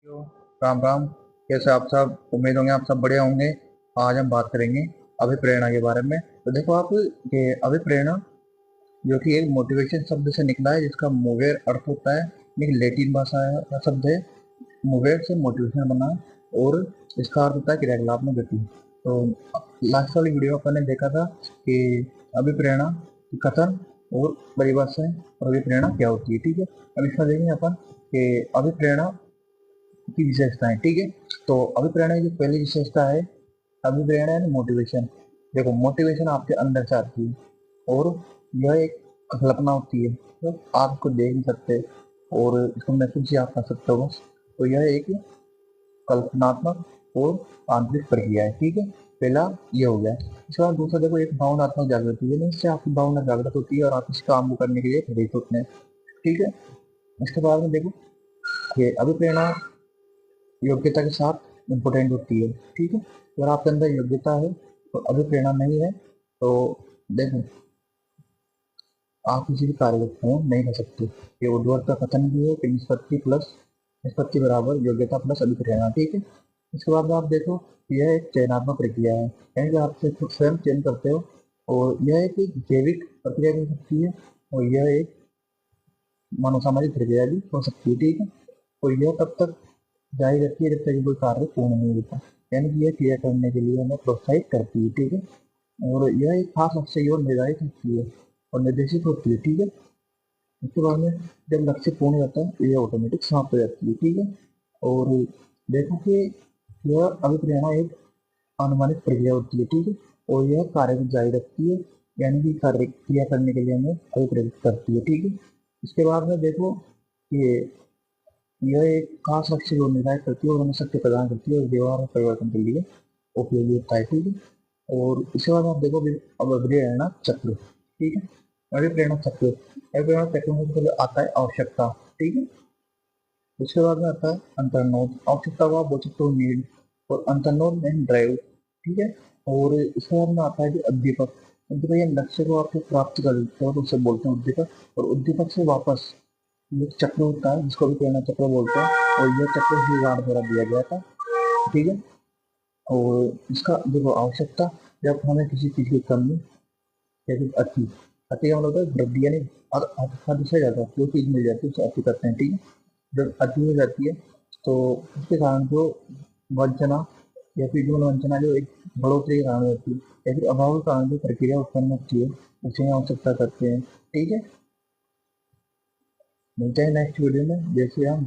तो राम राम। कैसे आप सब? उम्मीद होंगे आप सब बढ़िया होंगे। आज हम बात करेंगे अभिप्रेरणा के बारे में। तो देखो आप, ये अभिप्रेरणा जो कि एक मोटिवेशन शब्द से निकला है, जिसका मोवेर अर्थ होता है, एक लेटिन भाषा का शब्द है। मोवेर से मोटिवेशन बना है, और इसका अर्थ होता है क्रियाकलाप में गति। तो लास्ट वाली वीडियो में अपन ने देखा था कि अभिप्रेरणा की कथन और परिभाषाएं और अभिप्रेरणा क्या होती है। ठीक है, अब इसमें देखेंगे अपन कि अभिप्रेरणा की विशेषताएं। ठीक है, तो अभिप्रेरणा की जो पहली विशेषता है, अभिप्रेरणा यानी मोटिवेशन। देखो, मोटिवेशन आपके अंदर से आती है, और यह एक कल्पना होती है, तो आप इसको देख नहीं सकते और इसको महसूस ही आप कर सकते हो बस। तो यह एक कल्पनात्मक और आंतरिक प्रक्रिया है। ठीक है, पहला ये हो गया। इसके बाद दूसरा देखो, एक भावनात्मक जागृति है, इससे आपकी भावना जागृत होती है और आप इस काम को करने के लिए प्रेरित होते हैं। ठीक है, इसके बाद में देखो कि अभिप्रेरणा योग्यता के साथ इम्पोर्टेंट होती है। ठीक है, अगर आपके अंदर योग्यता है तो अभिप्रेरणा नहीं है, तो देखो आप किसी भी कार्य को पूर्ण नहीं कर सकते। ये उर्ध्वर का कथन भी है कि निष्पत्ति बराबर योग्यता प्लस अभिप्रेरणा। ठीक है, इसके बाद आप देखो, यह एक चयनात्मक प्रक्रिया है, यानी कि आप खुद स्वयं चयन करते हो, और यह एक जैविक प्रक्रिया भी हो सकती है, और यह एक मनोसामाजिक प्रक्रिया भी हो सकती है। ठीक है, और यह तब तक जारी रहती है जब तक कोई कार्य पूर्ण नहीं होता, यानी कि यह क्रिया करने के लिए हमें प्रोत्साहित करती है। ठीक है, और यह एक खास लक्ष्य की ओर निर्धारित होती है और निर्देशित होती है। ठीक है, उसके बाद में जब लक्ष्य पूर्ण हो जाता है तो यह ऑटोमेटिक समाप्त हो जाती है। ठीक है, और देखो कि यह अभिप्रेरणा एक अनुमानित प्रक्रिया होती है। ठीक है, और यह कार्य को जारी रखती है, यानी कि कार्य क्रिया करने के लिए हमें अभिप्रेरित करती है। ठीक है, इसके बाद में देखो कि यह एक खास लक्ष्य को निर्धारित करती है और हमें शक्ति प्रदान करती है और व्यवहार और परिवर्तन के लिए उपयोगी होता है। ठीक है, और इसके बाद आप देखो अब अभिप्रेरणा चक्र। ठीक है, अभिप्रेरणा चक्र में पहले आता है आवश्यकता। ठीक है, उसके बाद में आता है अंतर्नोद। आवश्यकता को आप बोल सकते हो नीड, और अंतर्नोद में ड्राइव। ठीक है, और इसके बाद में आता है कि उद्दीपक। उद्दीपक यानी लक्ष्य को आप प्राप्त कर लेते हो तो उसे बोलते हैं उद्दीपक, और उद्दीपक से वापस ये चक्र होता है जिसको भी प्रेरणा चक्र बोलते हैं, और यह चक्र हिलगाड़ द्वारा दिया गया था। ठीक है, और इसका देखो आवश्यकता, जब हमें किसी चीज की कमी या फिर अति, अति का मतलब होता है वृद्धि, यानी हद से ज्यादा जो चीज मिल जाती है उसे अति करते हैं। ठीक है, जब अति हो जाती है तो उसके कारण जो वंचना या फिर जो वंचना जो एक बढ़ोतरी के कारण होती है, या फिर अभाव के कारण जो प्रक्रिया उत्पन्न होती है, उसे आवश्यकता करते हैं। ठीक है, मिलते हैं नेक्स्ट वीडियो में। जैसे हम